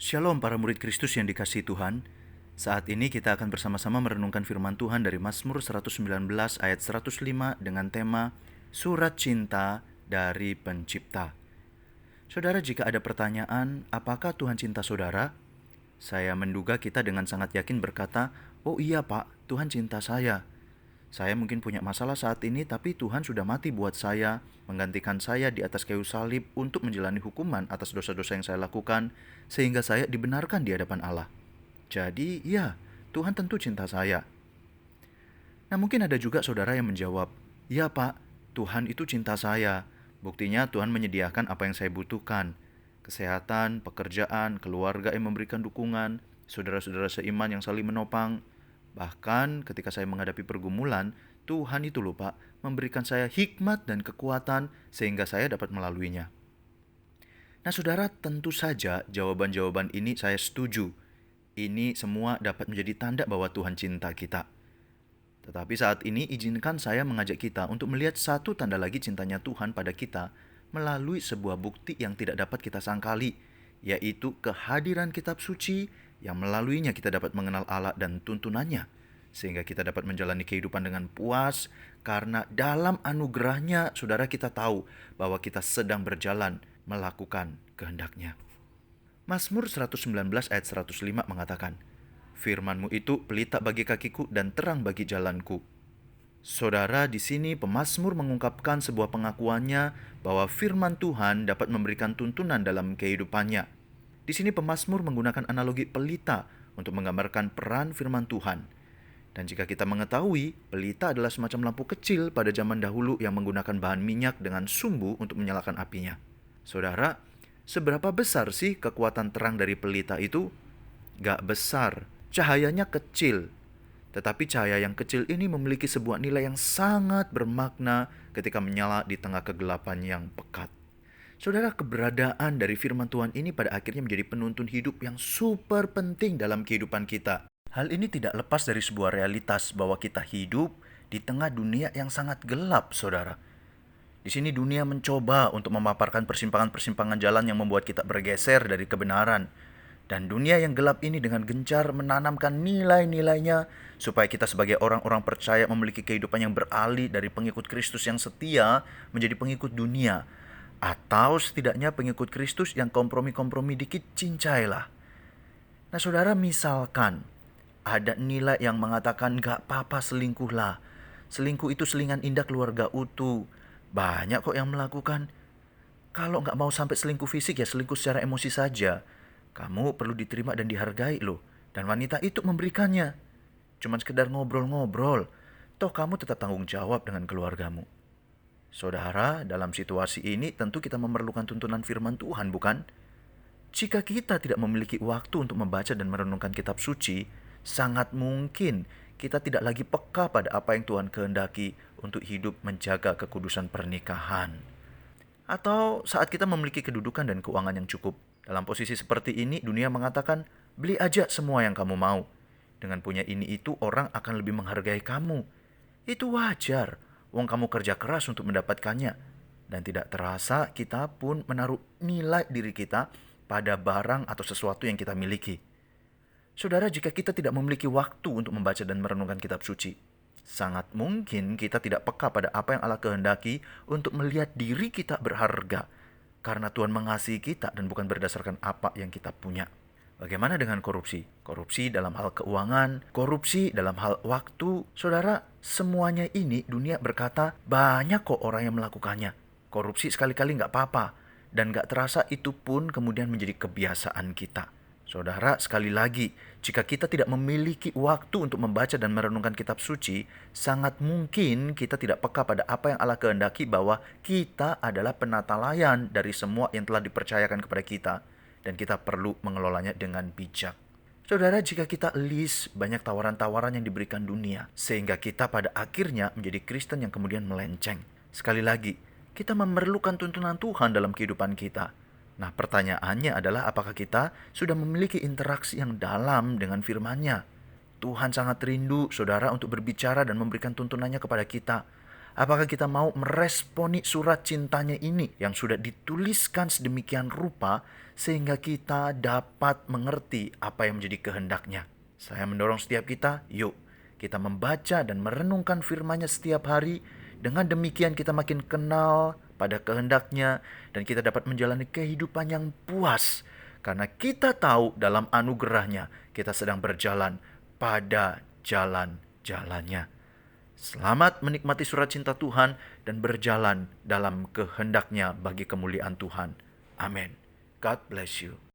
Shalom para murid Kristus yang dikasihi Tuhan. Saat ini kita akan bersama-sama merenungkan firman Tuhan dari Mazmur 119 ayat 105 dengan tema Surat Cinta dari Pencipta. Saudara, jika ada pertanyaan, apakah Tuhan cinta saudara? Saya menduga kita dengan sangat yakin berkata, "Oh iya Pak, Tuhan cinta saya. Saya mungkin punya masalah saat ini, tapi Tuhan sudah mati buat saya, menggantikan saya di atas kayu salib untuk menjalani hukuman atas dosa-dosa yang saya lakukan, sehingga saya dibenarkan di hadapan Allah. Jadi, ya, Tuhan tentu cinta saya." Nah, mungkin ada juga saudara yang menjawab, "Ya Pak, Tuhan itu cinta saya. Buktinya Tuhan menyediakan apa yang saya butuhkan. Kesehatan, pekerjaan, keluarga yang memberikan dukungan, saudara-saudara seiman yang saling menopang. Bahkan ketika saya menghadapi pergumulan, Tuhan itu lupa memberikan saya hikmat dan kekuatan sehingga saya dapat melaluinya." Nah saudara, tentu saja jawaban-jawaban ini saya setuju. Ini semua dapat menjadi tanda bahwa Tuhan cinta kita. Tetapi saat ini izinkan saya mengajak kita untuk melihat satu tanda lagi cintanya Tuhan pada kita melalui sebuah bukti yang tidak dapat kita sangkali, yaitu kehadiran kitab suci yang melaluinya kita dapat mengenal Allah dan tuntunannya, sehingga kita dapat menjalani kehidupan dengan puas, karena dalam anugerahnya saudara kita tahu bahwa kita sedang berjalan melakukan kehendaknya. Mazmur 119 ayat 105 mengatakan, "Firman-Mu itu pelita bagi kakiku dan terang bagi jalanku." Saudara, di sini pemazmur mengungkapkan sebuah pengakuannya bahwa firman Tuhan dapat memberikan tuntunan dalam kehidupannya. Di sini pemazmur menggunakan analogi pelita untuk menggambarkan peran firman Tuhan. Dan jika kita mengetahui, pelita adalah semacam lampu kecil pada zaman dahulu yang menggunakan bahan minyak dengan sumbu untuk menyalakan apinya. Saudara, seberapa besar sih kekuatan terang dari pelita itu? Gak besar, cahayanya kecil. Tetapi cahaya yang kecil ini memiliki sebuah nilai yang sangat bermakna ketika menyala di tengah kegelapan yang pekat. Saudara, keberadaan dari firman Tuhan ini pada akhirnya menjadi penuntun hidup yang super penting dalam kehidupan kita. Hal ini tidak lepas dari sebuah realitas bahwa kita hidup di tengah dunia yang sangat gelap, saudara. Di sini dunia mencoba untuk memaparkan persimpangan-persimpangan jalan yang membuat kita bergeser dari kebenaran. Dan dunia yang gelap ini dengan gencar menanamkan nilai-nilainya supaya kita sebagai orang-orang percaya memiliki kehidupan yang beralih dari pengikut Kristus yang setia menjadi pengikut dunia. Atau setidaknya pengikut Kristus yang kompromi-kompromi dikit cincailah. Nah saudara, misalkan ada nilai yang mengatakan gak apa-apa selingkuhlah. Selingkuh itu selingan indah keluarga utuh. Banyak kok yang melakukan. Kalau nggak mau sampai selingkuh fisik ya selingkuh secara emosi saja. Kamu perlu diterima dan dihargai loh. Dan wanita itu memberikannya. Cuman sekedar ngobrol-ngobrol. Toh kamu tetap tanggung jawab dengan keluargamu. Saudara, dalam situasi ini tentu kita memerlukan tuntunan firman Tuhan, bukan? Jika kita tidak memiliki waktu untuk membaca dan merenungkan kitab suci, sangat mungkin kita tidak lagi peka pada apa yang Tuhan kehendaki untuk hidup menjaga kekudusan pernikahan. Atau saat kita memiliki kedudukan dan keuangan yang cukup. Dalam posisi seperti ini, dunia mengatakan, beli aja semua yang kamu mau. Dengan punya ini itu, orang akan lebih menghargai kamu. Itu wajar, wong kamu kerja keras untuk mendapatkannya. Dan tidak terasa kita pun menaruh nilai diri kita pada barang atau sesuatu yang kita miliki. Saudara, jika kita tidak memiliki waktu untuk membaca dan merenungkan kitab suci, sangat mungkin kita tidak peka pada apa yang Allah kehendaki untuk melihat diri kita berharga. Karena Tuhan mengasihi kita dan bukan berdasarkan apa yang kita punya. Bagaimana dengan korupsi? Korupsi dalam hal keuangan, korupsi dalam hal waktu. Saudara, semuanya ini dunia berkata banyak kok orang yang melakukannya. Korupsi sekali-kali nggak apa-apa. Dan nggak terasa itu pun kemudian menjadi kebiasaan kita. Saudara, sekali lagi, jika kita tidak memiliki waktu untuk membaca dan merenungkan kitab suci, sangat mungkin kita tidak peka pada apa yang Allah kehendaki bahwa kita adalah penata layan dari semua yang telah dipercayakan kepada kita, dan kita perlu mengelolanya dengan bijak. Saudara, jika kita list banyak tawaran-tawaran yang diberikan dunia, sehingga kita pada akhirnya menjadi Kristen yang kemudian melenceng. Sekali lagi, kita memerlukan tuntunan Tuhan dalam kehidupan kita. Nah, pertanyaannya adalah apakah kita sudah memiliki interaksi yang dalam dengan firman-Nya? Tuhan sangat rindu, saudara, untuk berbicara dan memberikan tuntunannya kepada kita. Apakah kita mau meresponi surat cintanya ini yang sudah dituliskan sedemikian rupa sehingga kita dapat mengerti apa yang menjadi kehendaknya? Saya mendorong setiap kita, yuk kita membaca dan merenungkan firman-Nya setiap hari. Dengan demikian kita makin kenal pada kehendaknya dan kita dapat menjalani kehidupan yang puas. Karena kita tahu dalam anugerahnya kita sedang berjalan pada jalan-jalannya. Selamat menikmati surat cinta Tuhan dan berjalan dalam kehendaknya bagi kemuliaan Tuhan. Amin. God bless you.